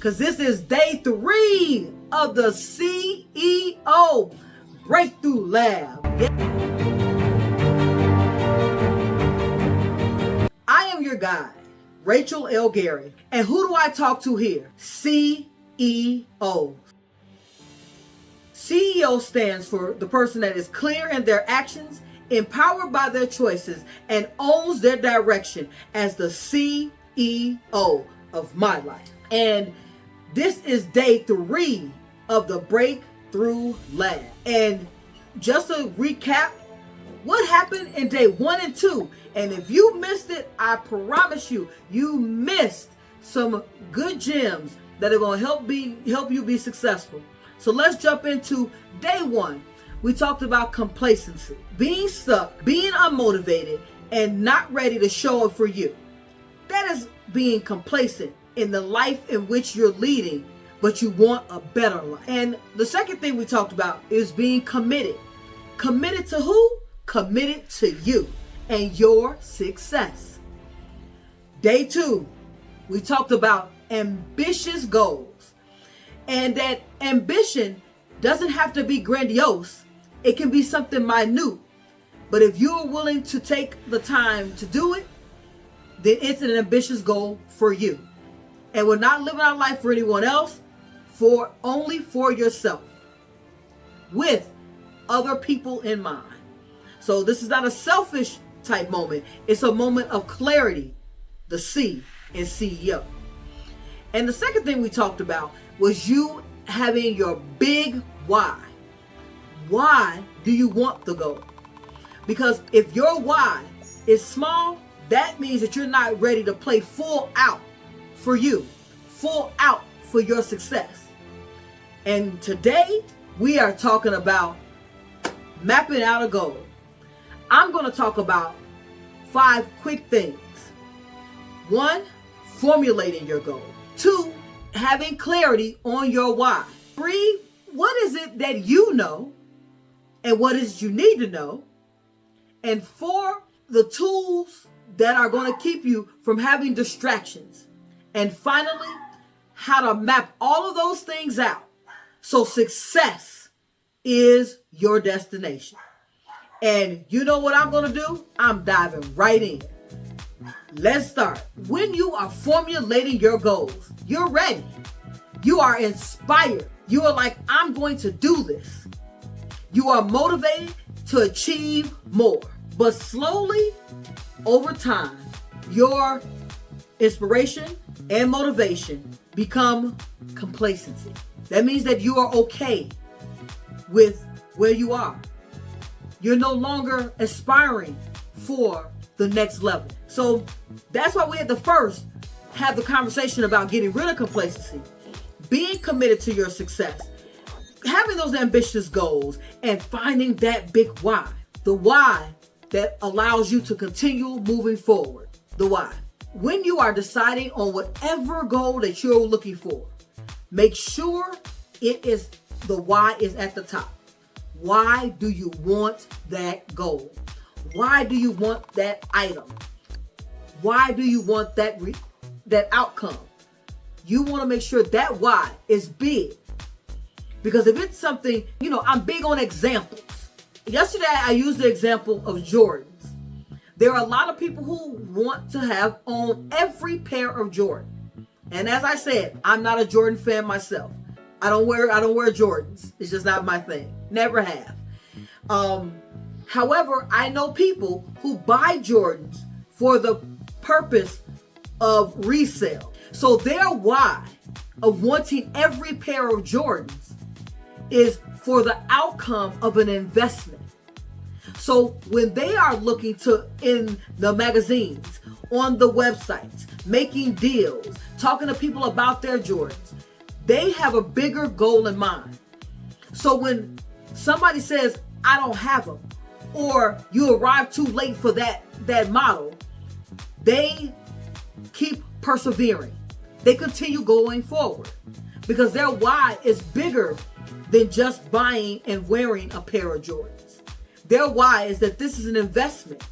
because this is day 3 of the CEO Breakthrough Lab. I am your guide, Rachel L. Gary, and who do I talk to here? CEOs. CEO stands for the person that is clear in their actions, empowered by their choices, and owns their direction as the CEO of my life. And this is day 3 of the Breakthrough Lab. And just to recap, what happened in day 1 and 2? And if you missed it, I promise you, you missed some good gems that are going to help you be successful. So let's jump into day 1. We talked about complacency, being stuck, being unmotivated, and not ready to show up for you. That is being complacent in the life in which you're leading, but you want a better life. And the second thing we talked about is being committed. Committed to who? Committed to you and your success. Day 2, we talked about ambitious goals. And that ambition doesn't have to be grandiose. It can be something minute. But if you're willing to take the time to do it, then it's an ambitious goal for you. And we're not living our life for anyone else, only for yourself, with other people in mind. So this is not a selfish type moment. It's a moment of clarity, the C in CEO. And the second thing we talked about was you having your big why. Why do you want the goal? Because if your why is small, that means that you're not ready to play full out for you, full out for your success. And today we are talking about mapping out a goal. I'm going to talk about 5 quick things. 1, formulating your goal. 2, having clarity on your why. 3, what is it that you know and what is it you need to know? And 4, the tools that are going to keep you from having distractions. And finally, how to map all of those things out so success is your destination. And you know what I'm going to do? I'm diving right in. Let's start. When you are formulating your goals, you're ready. You are inspired. You are like, I'm going to do this. You are motivated to achieve more. But slowly, over time, your inspiration and motivation become complacency. That means that you are okay with where you are. You're no longer aspiring for the next level. So that's why we had to first have the conversation about getting rid of complacency, being committed to your success, having those ambitious goals, and finding that big why. The why that allows you to continue moving forward. The why. When you are deciding on whatever goal that you're looking for, make sure the why is at the top. Why do you want that goal? Why do you want that item? Why do you want that outcome? You want to make sure that why is big. Because if it's something, I'm big on examples. Yesterday, I used the example of Jordans. There are a lot of people who want to own every pair of Jordan. And as I said, I'm not a Jordan fan myself. I don't wear Jordans. It's just not my thing. Never have. However, I know people who buy Jordans for the purpose of resale. So their why of wanting every pair of Jordans is for the outcome of an investment. So when they are looking in the magazines, on the websites, making deals, talking to people about their Jordans, they have a bigger goal in mind. So when somebody says, I don't have them, or you arrive too late for that model, they keep persevering. They continue going forward because their why is bigger than just buying and wearing a pair of Jordans. Their why is that this is an investment.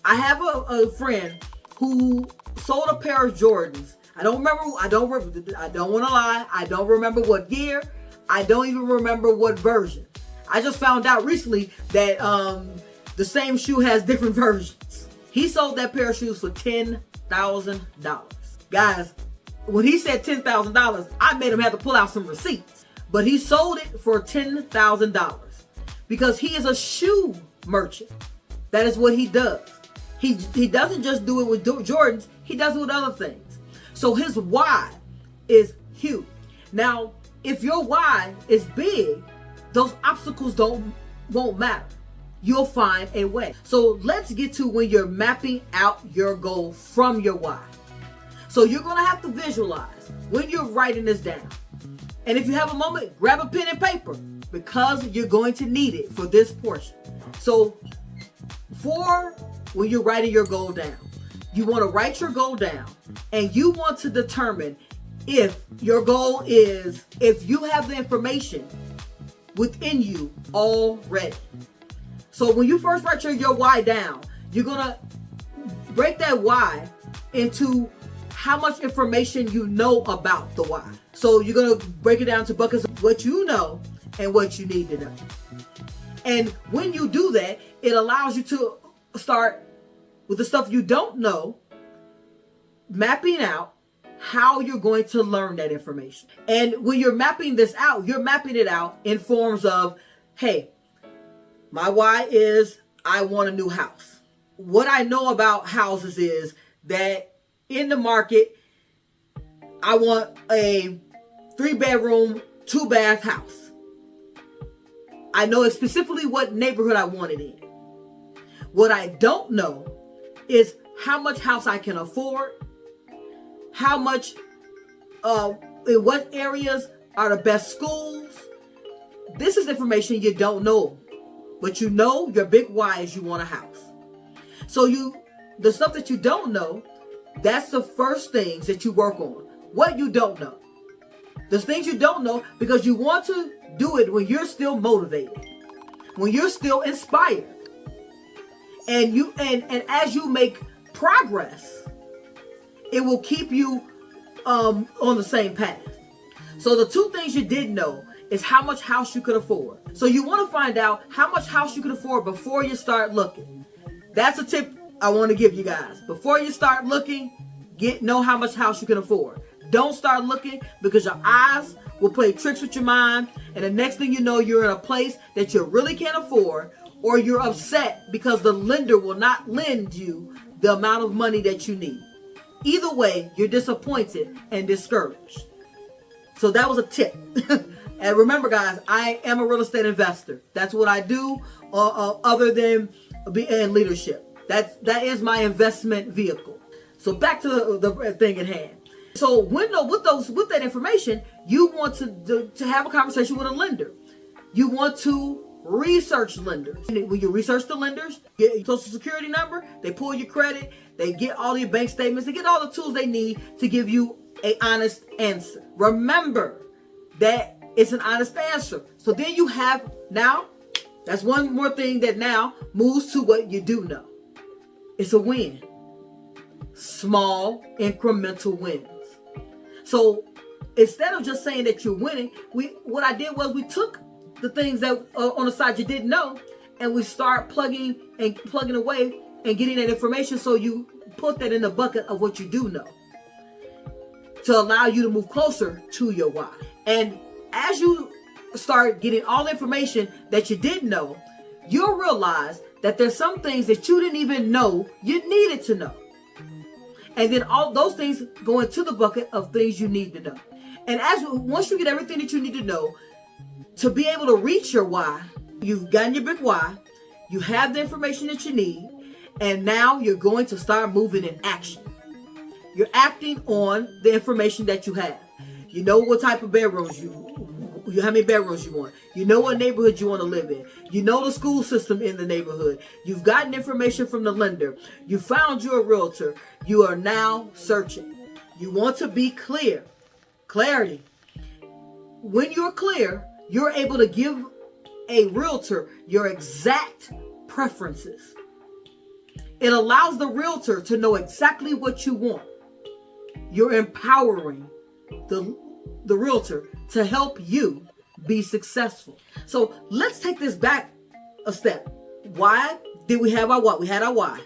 I have a friend who sold a pair of Jordans I don't want to lie. I don't remember what year. I don't even remember what version. I just found out recently that the same shoe has different versions. He sold that pair of shoes for $10,000. Guys, when he said $10,000, I made him have to pull out some receipts. But he sold it for $10,000 because he is a shoe merchant. That is what he does. He doesn't just do it with Jordans. He does it with other things. So his why is huge. Now, if your why is big, those obstacles won't matter. You'll find a way. So let's get to when you're mapping out your goal from your why. So you're going to have to visualize when you're writing this down. And if you have a moment, grab a pen and paper because you're going to need it for this portion. So for when you're writing your goal down, you want to write your goal down and you want to determine if your goal is, if you have the information within you already. So when you first write your why down, you're going to break that why into how much information you know about the why. So you're going to break it down to buckets of what you know and what you need to know. And when you do that, it allows you to start with the stuff you don't know, mapping out how you're going to learn that information. And when you're mapping this out, you're mapping it out in forms of, hey, my why is I want a new house. What I know about houses is that in the market, I want a 3-bedroom, 2-bath house. I know specifically what neighborhood I want it in. What I don't know is how much house I can afford, how much, in what areas are the best schools. This is information you don't know, but you know your big why is you want a house. So the stuff that you don't know, that's the first things that you work on. What you don't know. There's things you don't know because you want to do it when you're still motivated, when you're still inspired. And as you make progress, it will keep you on the same path. So the two things you didn't know is how much house you could afford. So you want to find out how much house you can afford before you start looking. That's a tip I want to give you guys. Before you start looking, know how much house you can afford. Don't start looking because your eyes will play tricks with your mind. And the next thing you know, you're in a place that you really can't afford, or you're upset because the lender will not lend you the amount of money that you need. Either way, you're disappointed and discouraged. So that was a tip. And remember, guys, I am a real estate investor. That's what I do other than be in leadership. That is my investment vehicle. So back to the thing at hand. So with that information, you want to have a conversation with a lender. You want to research lenders. And when you research the lenders, get your social security number, they pull your credit, they get all your bank statements, they get all the tools they need to give you an honest answer. Remember that it's an honest answer. So then you have now, that's one more thing that now moves to what you do know. It's a win. Small incremental wins. So instead of just saying that you're winning, what I did was we took the things that on the side you didn't know, and we start plugging away and getting that information. So you put that in the bucket of what you do know to allow you to move closer to your why. And as you start getting all the information that you didn't know, you'll realize that there's some things that you didn't even know you needed to know. And then all those things go into the bucket of things you need to know. And once you get everything that you need to know, to be able to reach your why, you've gotten your big why, you have the information that you need, and now you're going to start moving in action. You're acting on the information that you have. You know what type of bedrooms how many bedrooms you want. You know what neighborhood you want to live in. You know the school system in the neighborhood. You've gotten information from the lender. You found your realtor. You are now searching. You want to be clear. Clarity. When you're clear, you're able to give a realtor your exact preferences. It allows the realtor to know exactly what you want. you're empowering the realtor to help you be successful. So let's take this back a step. Why did we have our what? We had our why.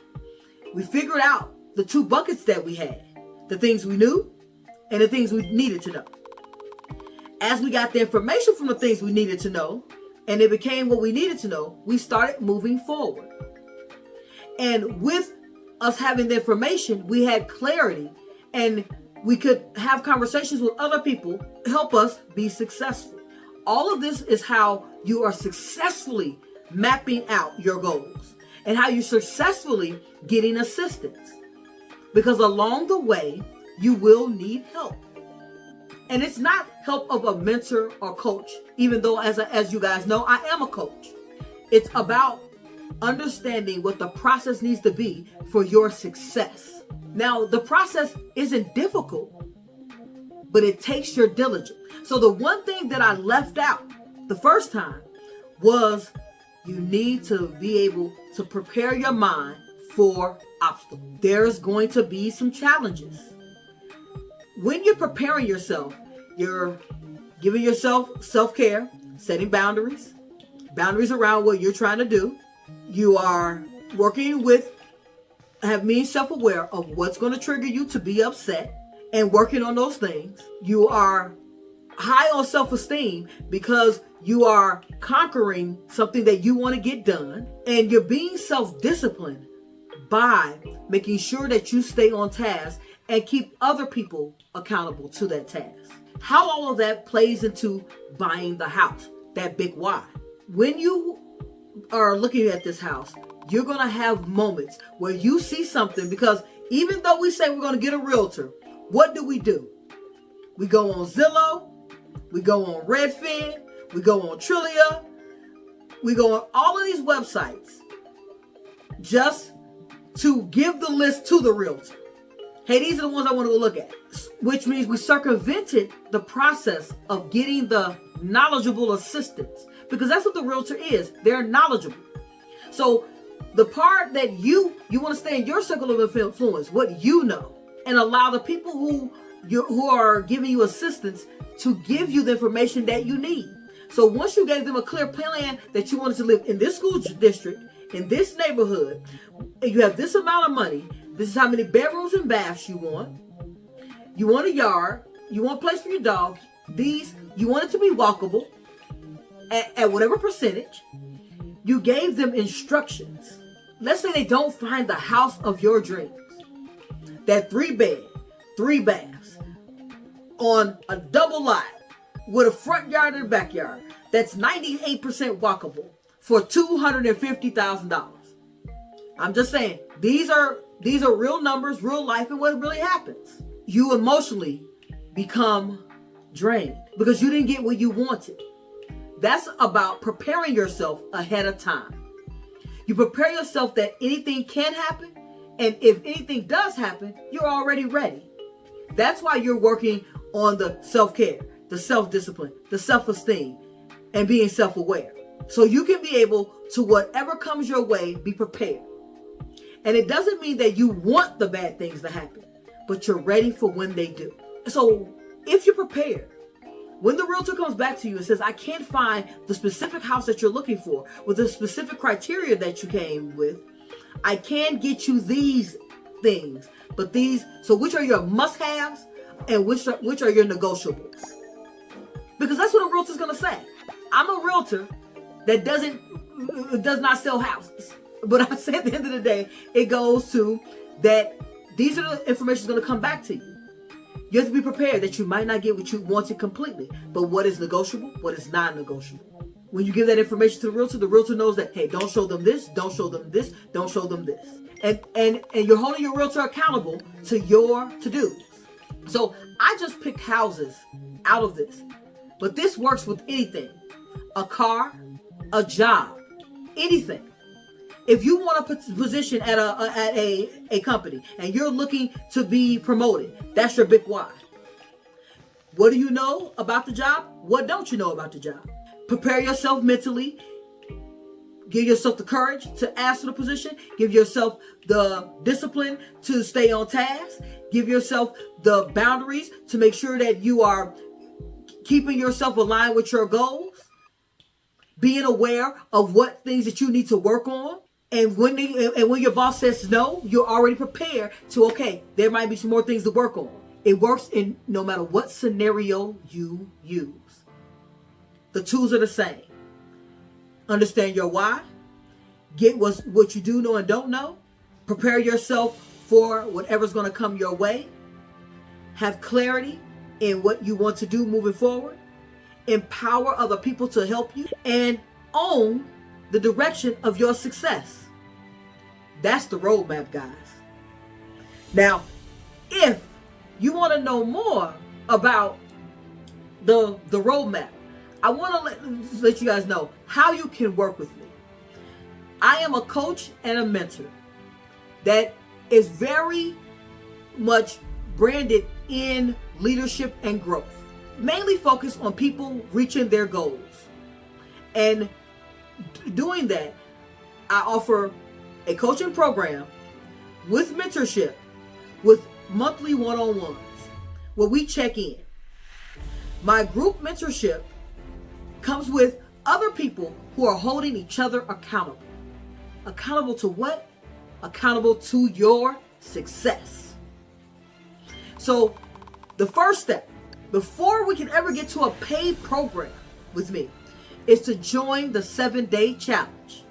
We figured out the two buckets that we had, the things we knew and the things we needed to know. As we got the information from the things we needed to know, and it became what we needed to know, we started moving forward. And with us having the information, we had clarity, and we could have conversations with other people, help us be successful. All of this is how you are successfully mapping out your goals and how you're successfully getting assistance. Because along the way, you will need help. And it's not help of a mentor or coach, even though as you guys know, I am a coach. It's about understanding what the process needs to be for your success. Now, the process isn't difficult, but it takes your diligence. So the one thing that I left out the first time was you need to be able to prepare your mind for obstacles. There's going to be some challenges. When you're preparing yourself, you're giving yourself self-care, setting boundaries around what you're trying to do. You are working with, being self-aware of what's going to trigger you to be upset and working on those things. You are high on self-esteem because you are conquering something that you want to get done, and you're being self-disciplined by making sure that you stay on task and keep other people accountable to that task. How all of that plays into buying the house, that big why. When you are looking at this house, you're going to have moments where you see something, because even though we say we're going to get a realtor, what do? We go on Zillow, we go on Redfin, we go on Trillia, we go on all of these websites just to give the list to the realtor. Hey, these are the ones I want to go look at, which means we circumvented the process of getting the knowledgeable assistance, because that's what the realtor is. They're knowledgeable. So the part that you want to stay in your circle of influence, what you know, and allow the people who are giving you assistance to give you the information that you need. So once you gave them a clear plan that you wanted to live in this school district, in this neighborhood, and you have this amount of money, this is how many bedrooms and baths you want a yard, you want a place for your dog, you want it to be walkable at whatever percentage. You gave them instructions. Let's say they don't find the house of your dreams, that 3-bed, 3 baths on a double lot with a front yard and a backyard that's 98% walkable for $250,000. I'm just saying, these are real numbers, real life, and what really happens. You emotionally become drained because you didn't get what you wanted. That's about preparing yourself ahead of time. You prepare yourself that anything can happen, and if anything does happen, you're already ready. That's why you're working on the self-care, the self-discipline, the self-esteem, and being self-aware. So you can be able to, whatever comes your way, be prepared. And it doesn't mean that you want the bad things to happen, but you're ready for when they do. So if you're prepared, when the realtor comes back to you and says, I can't find the specific house that you're looking for with the specific criteria that you came with, I can get you these things, but so which are your must-haves and which are your negotiables? Because that's what a realtor's going to say. I'm a realtor that does not sell houses. But I say at the end of the day, it goes to that these are the information that's going to come back to you. You have to be prepared that you might not get what you wanted completely, but what is negotiable, what is non-negotiable. When you give that information to the realtor knows that, hey, don't show them this, don't show them this, don't show them this. And you're holding your realtor accountable to your to-dos. So I just picked houses out of this, but this works with anything. A car, a job, anything. If you want a position at a company and you're looking to be promoted, that's your big why. What do you know about the job? What don't you know about the job? Prepare yourself mentally. Give yourself the courage to ask for the position. Give yourself the discipline to stay on task. give yourself the boundaries to make sure that you are keeping yourself aligned with your goals, being aware of what things that you need to work on. And when your boss says no, you're already prepared to, okay, there might be some more things to work on. It works in no matter what scenario you use. The tools are the same. Understand your why. Get what you do know and don't know. Prepare yourself for whatever's going to come your way. Have clarity in what you want to do moving forward. Empower other people to help you. And own the direction of your success. That's the roadmap, guys. Now, if you want to know more about the roadmap, I want to let you guys know how you can work with me. I am a coach and a mentor that is very much branded in leadership and growth, mainly focused on people reaching their goals. And doing that, I offer a coaching program with mentorship, with monthly one-on-ones where we check in. My group mentorship comes with other people who are holding each other accountable. Accountable to what? Accountable to your success. So the first step, before we can ever get to a paid program with me, is to join the 7-day challenge.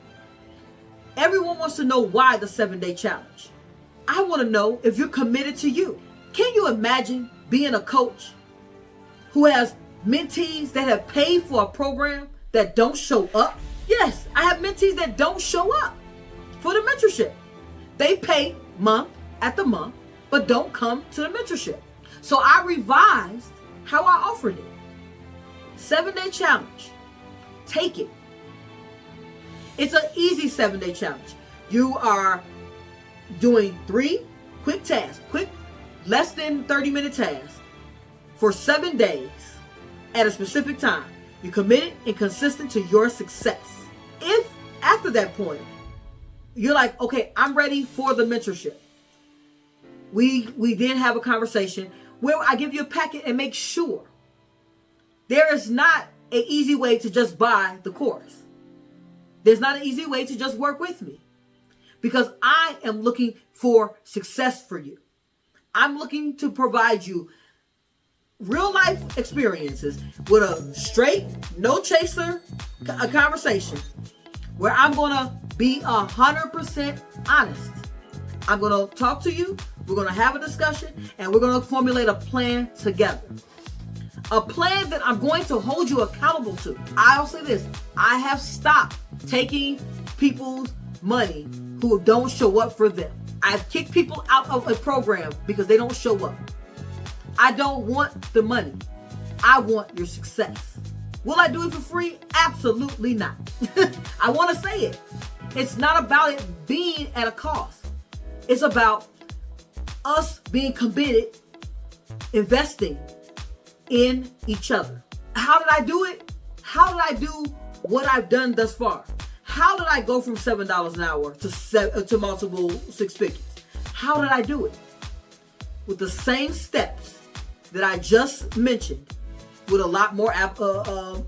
Everyone wants to know why the 7-day challenge. I want to know if you're committed to you. Can you imagine being a coach who has mentees that have paid for a program that don't show up? Yes, I have mentees that don't show up for the mentorship. They pay month after month, but don't come to the mentorship. So I revised how I offered it. 7-day challenge. Take it. It's an easy 7-day challenge. You are doing 3 quick tasks, less than 30-minute tasks for 7 days at a specific time. You're committed and consistent to your success. If after that point, you're like, okay, I'm ready for the mentorship. We then have a conversation where I give you a packet and make sure there is not an easy way to just buy the course. There's not an easy way to just work with me, because I am looking for success for you. I'm looking to provide you real life experiences with a straight, no chaser a conversation where I'm going to be 100% honest. I'm going to talk to you. We're going to have a discussion, and we're going to formulate a plan together. A plan that I'm going to hold you accountable to. I'll say this. I have stopped taking people's money who don't show up for them. I've kicked people out of a program because they don't show up. I don't want the money. I want your success. Will I do it for free? Absolutely not. I want to say it. It's not about it being at a cost. It's about us being committed, investing in each other. How did I do it? How did I do what I've done thus far? How did I go from $7 an hour to multiple 6 figures? How did I do it? With the same steps that I just mentioned, with a lot more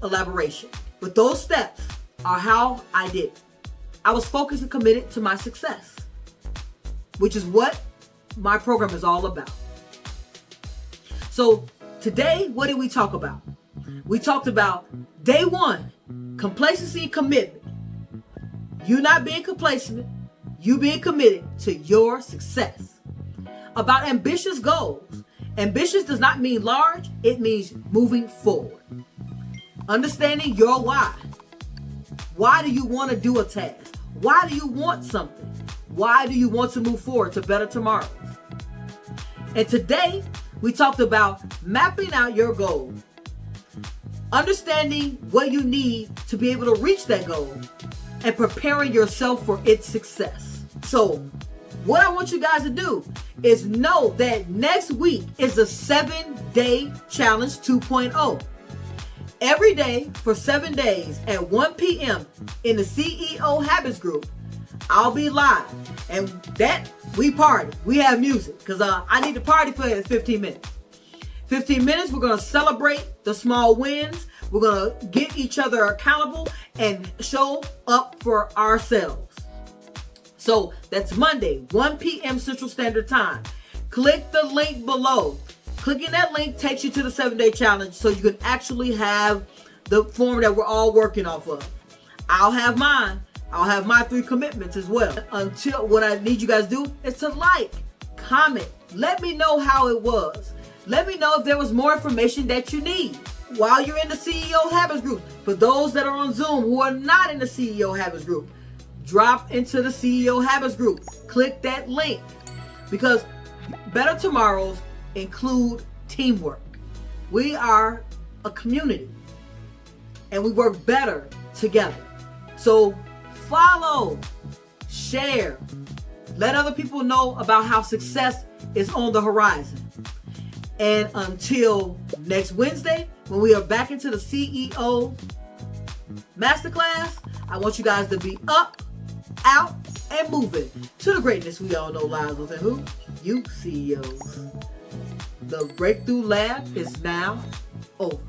elaboration. But those steps are how I did it. I was focused and committed to my success, which is what my program is all about. So today, what did we talk about? We talked about day 1, complacency and commitment. You not being complacent, you being committed to your success. About ambitious goals. Ambitious does not mean large, it means moving forward. Understanding your why. Why do you want to do a task? Why do you want something? Why do you want to move forward to better tomorrows? And today, we talked about mapping out your goal. Understanding what you need to be able to reach that goal and preparing yourself for its success. So, what I want you guys to do is know that next week is the 7-day challenge 2.0. Every day for 7 days at 1 p.m. in the CEO Habits group, I'll be live. And that, we party. We have music. Because I need to party for 15 minutes. 15 minutes, we're going to celebrate the small wins. We're going to get each other accountable and show up for ourselves. So that's Monday, 1 p.m. Central Standard Time. Click the link below. Clicking that link takes you to the 7-day challenge so you can actually have the form that we're all working off of. I'll have mine. I'll have my 3 commitments as well. Until what I need you guys to do is to like, comment. Let me know how it was. Let me know if there was more information that you need while you're in the CEO Habits group. For those that are on Zoom who are not in the CEO Habits group, drop into the CEO Habits group. Click that link because better tomorrows include teamwork. We are a community and we work better together. So follow, share, let other people know about how success is on the horizon. And until next Wednesday, when we are back into the CEO Masterclass, I want you guys to be up, out, and moving to the greatness we all know lies within who? You CEOs. The Breakthrough Lab is now over.